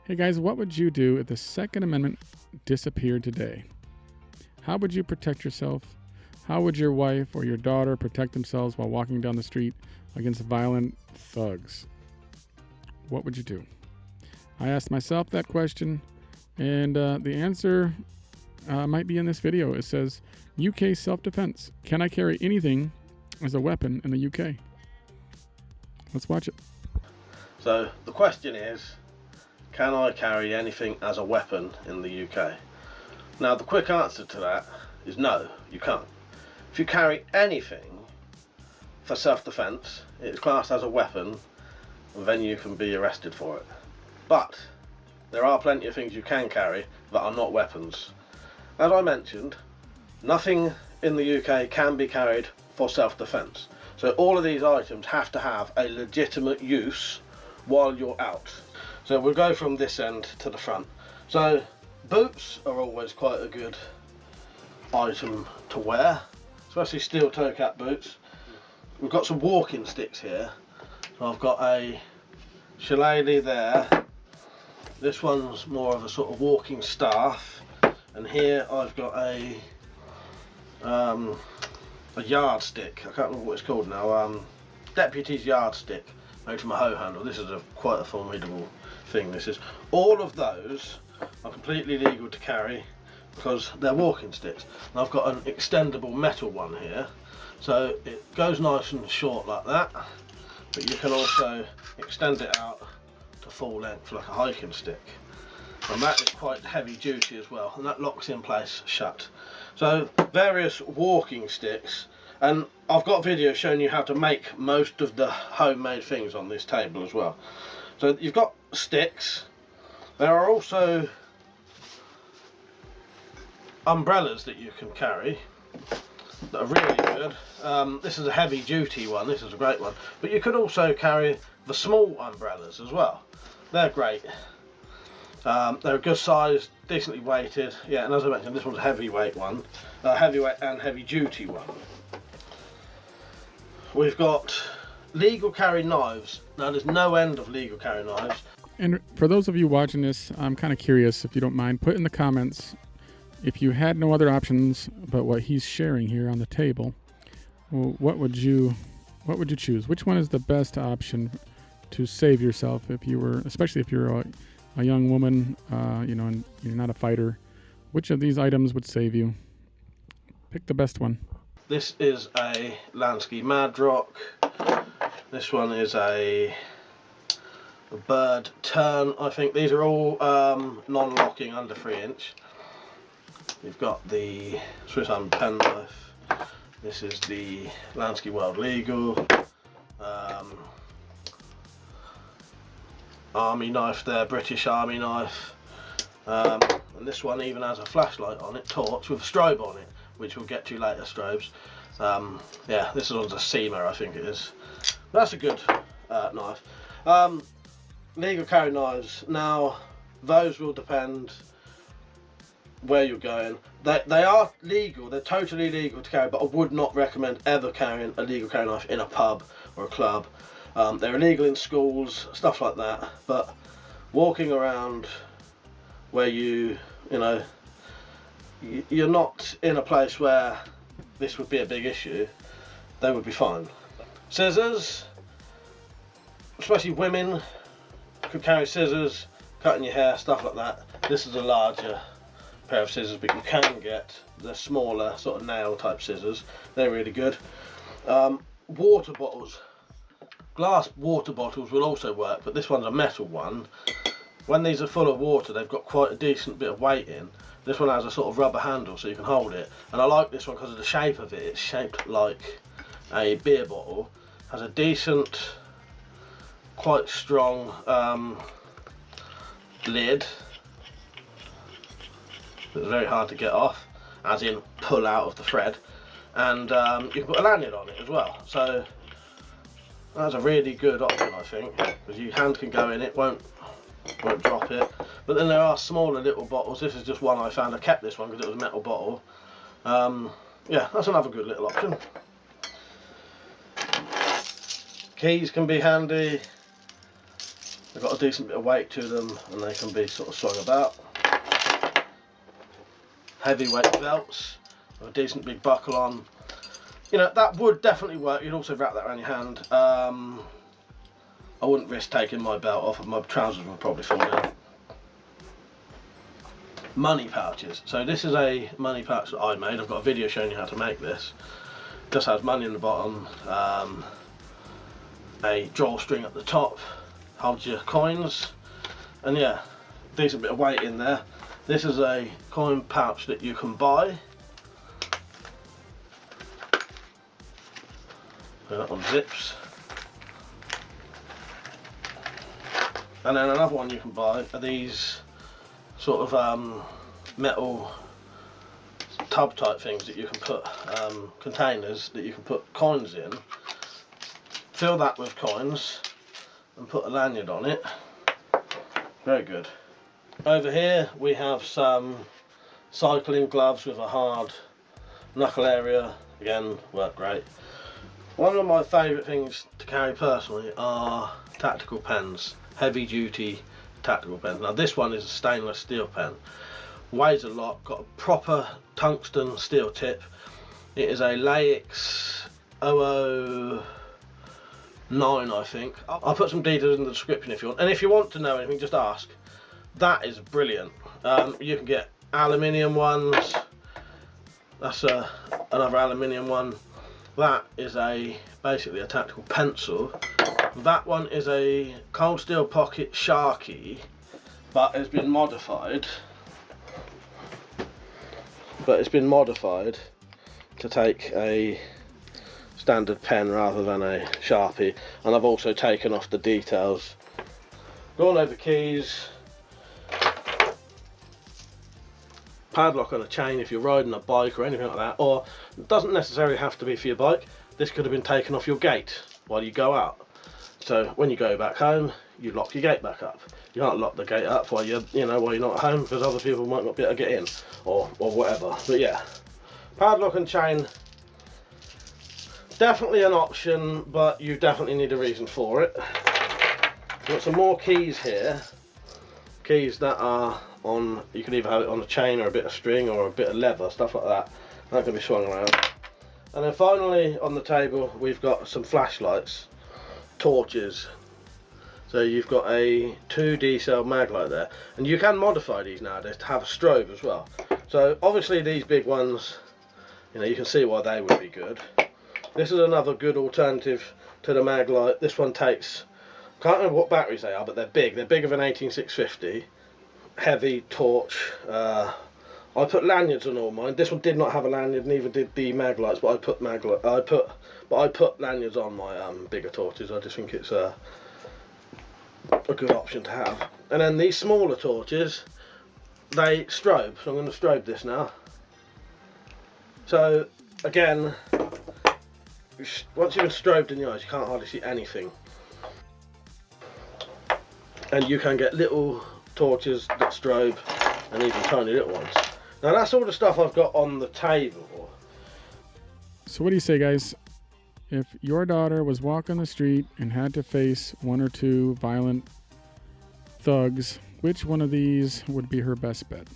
Hey guys, what would you do if the Second Amendment disappeared today? How would you protect yourself? How would your wife or your daughter protect themselves while walking down the street against violent thugs? What would you do? I asked myself that question, and the answer might be in this video. It says, UK self-defense. Can I carry anything as a weapon in the UK? Let's watch it. So the question is, can I carry anything as a weapon in the UK? Now the quick answer to that is no, you can't. If you carry anything for self-defense, it's classed as a weapon, and then you can be arrested for it. But there are plenty of things you can carry that are not weapons. As I mentioned, nothing in the UK can be carried for self-defense. So all of these items have to have a legitimate use while you're out. So we'll go from this end to the front. So boots are always quite a good item to wear, especially steel toe cap boots. We've got some walking sticks here. So I've got a shillelagh there. This one's more of a sort of walking staff, and here I've got a yardstick. I can't remember what it's called now. Deputy's yardstick, made from a hoe handle. This is quite a formidable thing. This is. All of those are completely legal to carry because they're walking sticks. And I've got an extendable metal one here, so it goes nice and short like that, but you can also extend it out to full length like a hiking stick, and that is quite heavy duty as well, and that locks in place shut. So various walking sticks, and I've got videos showing you how to make most of the homemade things on this table as well. So you've got sticks. There are also umbrellas that you can carry that are really good. This is a heavy duty one, this is a great one, but you could also carry the small umbrellas as well. They're great. They're a good size, decently weighted. Yeah, and as I mentioned, this one's a heavyweight one, heavyweight and heavy duty one. We've got legal carry knives. Now there's no end of legal carry knives. And for those of you watching this, I'm kind of curious, if you don't mind, put in the comments if you had no other options but what he's sharing here on the table. Well, what would you choose? Which one is the best option to save yourself if you were, especially if you're a young woman, you know, and you're not a fighter? Which of these items would save you? Pick the best one. This is a Lansky Madrock. This one is a Bird Turn, I think. These are all non-locking, under 3-inch. You've got the Swiss Army penknife. This is the Lansky World Legal. Army knife there, British Army knife. And this one even has a flashlight on it, torch, with a strobe on it, which we'll get to later, strobes. Yeah, this one's a Seamer, I think it is. That's a good knife. Legal carry knives. Now, those will depend where you're going. They are legal, they're totally legal to carry, but I would not recommend ever carrying a legal carry knife in a pub or a club. They're illegal in schools, stuff like that, but walking around where you know, you're not in a place where this would be a big issue, they would be fine. Scissors, especially women could carry scissors, cutting your hair, stuff like that. This is a larger pair of scissors, but you can get the smaller sort of nail type scissors. They're really good. Water bottles. Glass water bottles will also work, but this one's a metal one. When these are full of water, they've got quite a decent bit of weight in. This one has a sort of rubber handle so you can hold it, and I like this one because of the shape of it. It's shaped like a beer bottle, has a decent, quite strong lid. It's very hard to get off, as in pull out of the thread, and you can put a lanyard on it as well. So that's a really good option, I think, because your hand can go in it, won't drop it. But then there are smaller little bottles. This is just one I found. I kept this one because it was a metal bottle. Yeah, that's another good little option. Keys can be handy. They've got a decent bit of weight to them and they can be sort of swung about. Heavyweight belts with a decent big buckle on. You know, that would definitely work. You'd also wrap that around your hand. I wouldn't risk taking my belt off, my trousers would probably fall down. Money pouches. So this is a money pouch that I made. I've got a video showing you how to make this. Just has money in the bottom, a drawstring at the top, holds your coins, and yeah, decent bit of weight in there. This is a coin pouch that you can buy. That one zips. And then another one you can buy are these sort of metal tub type things that you can put, containers that you can put coins in. Fill that with coins and put a lanyard on it. Very good. Over here we have some cycling gloves with a hard knuckle area. Again, work great. One of my favourite things to carry personally are tactical pens. Heavy duty tactical pens. Now this one is a stainless steel pen. Weighs a lot, got a proper tungsten steel tip. It is a Laix 009, I think. I'll put some details in the description if you want. And if you want to know anything, just ask. That is brilliant. You can get aluminium ones. That's another aluminium one. That is basically a tactical pencil. That one is a cold steel pocket Sharky, but it's been modified. It's been modified to take a standard pen rather than a Sharpie, and I've also taken off the details. Gone over keys, padlock on a chain if you're riding a bike or anything like that, or it doesn't necessarily have to be for your bike. This could have been taken off your gate while you go out. So when you go back home, you lock your gate back up. You can't lock the gate up while you're not at home, because other people might not be able to get in or whatever. But yeah, padlock and chain, definitely an option, but you definitely need a reason for it. Got some more keys here. Keys that are on, you can either have it on a chain or a bit of string or a bit of leather, stuff like that. That can be swung around. And then finally on the table we've got some flashlights, torches. So you've got a 2D cell mag light there, and you can modify these nowadays to have a strobe as well. So obviously these big ones, you can see why they would be good. This is another good alternative to the mag light. This one takes, can't remember what batteries they are, but they're big. They're bigger than 18650. Heavy torch. I put lanyards on all mine. This one did not have a lanyard, neither did the mag lights, but I put lanyards on my bigger torches. I just think it's a good option to have. And then these smaller torches, they strobe, so I'm going to strobe this now. So again, once you've been strobed in the eyes, you can't hardly see anything. And you can get little torches that strobe, and even tiny little ones. Now that's all the stuff I've got on the table. So what do you say, guys? If your daughter was walking the street and had to face one or two violent thugs, which one of these would be her best bet?